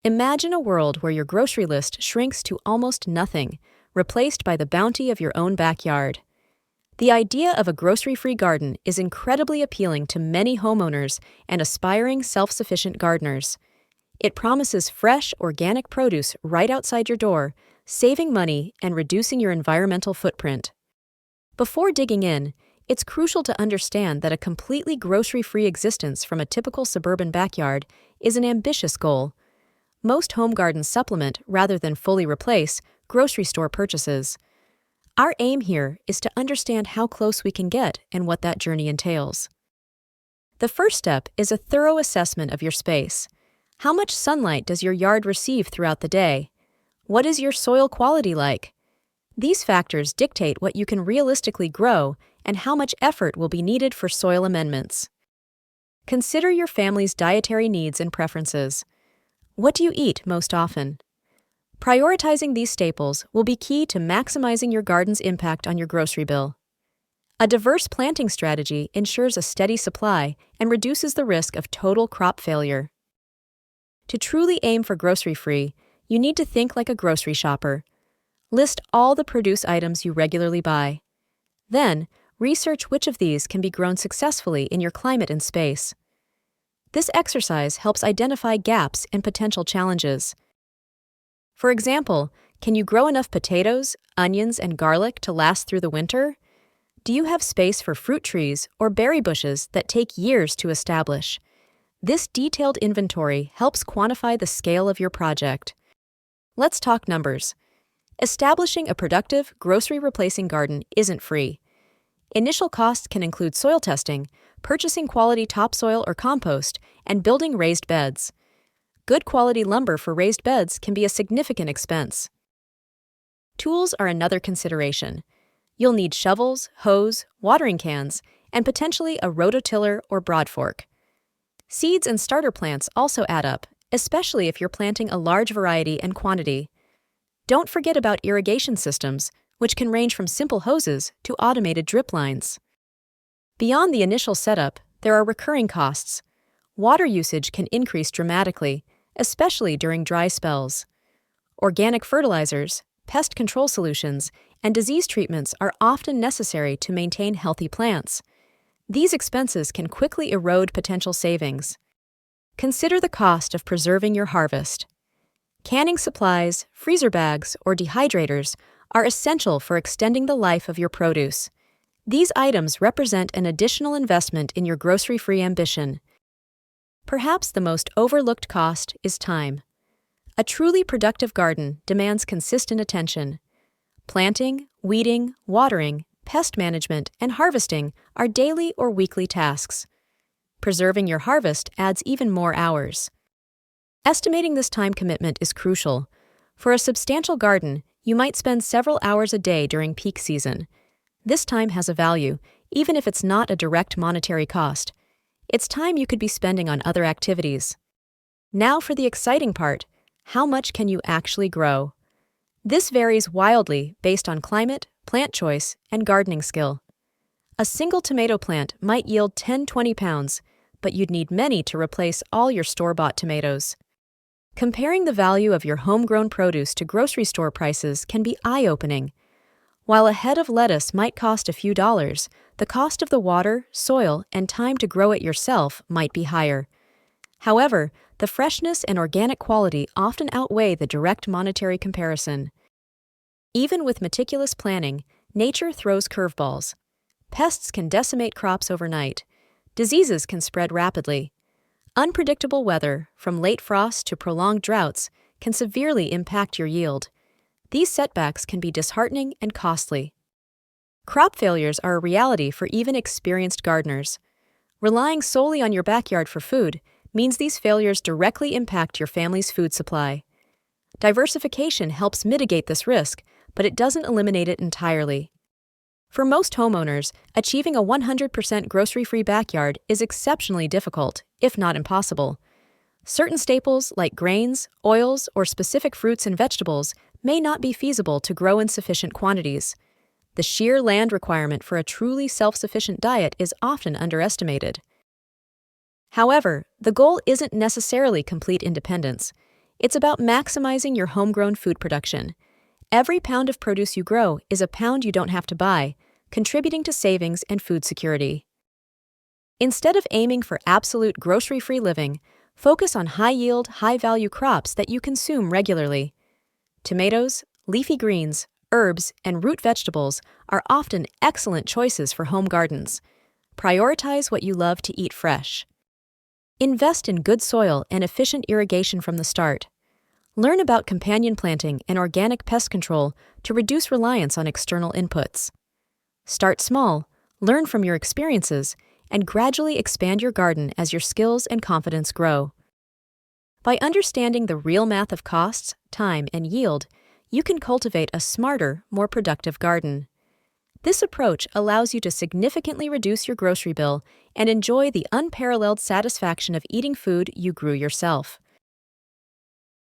Imagine a world where your grocery list shrinks to almost nothing, replaced by the bounty of your own backyard. The idea of a grocery-free garden is incredibly appealing to many homeowners and aspiring self-sufficient gardeners. It promises fresh, organic produce right outside your door, saving money and reducing your environmental footprint. Before digging in, it's crucial to understand that a completely grocery-free existence from a typical suburban backyard is an ambitious goal. Most home gardens supplement, rather than fully replace, grocery store purchases. Our aim here is to understand how close we can get and what that journey entails. The first step is a thorough assessment of your space. How much sunlight does your yard receive throughout the day? What is your soil quality like? These factors dictate what you can realistically grow and how much effort will be needed for soil amendments. Consider your family's dietary needs and preferences. What do you eat most often? Prioritizing these staples will be key to maximizing your garden's impact on your grocery bill. A diverse planting strategy ensures a steady supply and reduces the risk of total crop failure. To truly aim for grocery-free, you need to think like a grocery shopper. List all the produce items you regularly buy. Then, research which of these can be grown successfully in your climate and space. This exercise helps identify gaps and potential challenges. For example, can you grow enough potatoes, onions, and garlic to last through the winter? Do you have space for fruit trees or berry bushes that take years to establish? This detailed inventory helps quantify the scale of your project. Let's talk numbers. Establishing a productive, grocery-replacing garden isn't free. Initial costs can include soil testing, purchasing quality topsoil or compost, and building raised beds. Good quality lumber for raised beds can be a significant expense. Tools are another consideration. You'll need shovels, hose, watering cans, and potentially a rototiller or broadfork. Seeds and starter plants also add up, especially if you're planting a large variety and quantity. Don't forget about irrigation systems, which can range from simple hoses to automated drip lines. Beyond the initial setup, there are recurring costs. Water usage can increase dramatically, especially during dry spells. Organic fertilizers, pest control solutions, and disease treatments are often necessary to maintain healthy plants. These expenses can quickly erode potential savings. Consider the cost of preserving your harvest. Canning supplies, freezer bags, or dehydrators are essential for extending the life of your produce. These items represent an additional investment in your grocery-free ambition. Perhaps the most overlooked cost is time. A truly productive garden demands consistent attention. Planting, weeding, watering, pest management, and harvesting are daily or weekly tasks. Preserving your harvest adds even more hours. Estimating this time commitment is crucial. For a substantial garden, you might spend several hours a day during peak season. This time has a value, even if it's not a direct monetary cost. It's time you could be spending on other activities. Now for the exciting part, how much can you actually grow? This varies wildly based on climate, plant choice, and gardening skill. A single tomato plant might yield 10-20 pounds, but you'd need many to replace all your store-bought tomatoes. Comparing the value of your homegrown produce to grocery store prices can be eye-opening. While a head of lettuce might cost a few dollars, the cost of the water, soil, and time to grow it yourself might be higher. However, the freshness and organic quality often outweigh the direct monetary comparison. Even with meticulous planning, nature throws curveballs. Pests can decimate crops overnight. Diseases can spread rapidly. Unpredictable weather, from late frost to prolonged droughts, can severely impact your yield. These setbacks can be disheartening and costly. Crop failures are a reality for even experienced gardeners. Relying solely on your backyard for food means these failures directly impact your family's food supply. Diversification helps mitigate this risk, but it doesn't eliminate it entirely. For most homeowners, achieving a 100% grocery-free backyard is exceptionally difficult, if not impossible. Certain staples like grains, oils, or specific fruits and vegetables may not be feasible to grow in sufficient quantities. The sheer land requirement for a truly self-sufficient diet is often underestimated. However, the goal isn't necessarily complete independence. It's about maximizing your homegrown food production. Every pound of produce you grow is a pound you don't have to buy, contributing to savings and food security. Instead of aiming for absolute grocery-free living, focus on high-yield, high-value crops that you consume regularly. Tomatoes, leafy greens, herbs, and root vegetables are often excellent choices for home gardens. Prioritize what you love to eat fresh. Invest in good soil and efficient irrigation from the start. Learn about companion planting and organic pest control to reduce reliance on external inputs. Start small, learn from your experiences, and gradually expand your garden as your skills and confidence grow. By understanding the real math of costs, time, and yield, you can cultivate a smarter, more productive garden. This approach allows you to significantly reduce your grocery bill and enjoy the unparalleled satisfaction of eating food you grew yourself.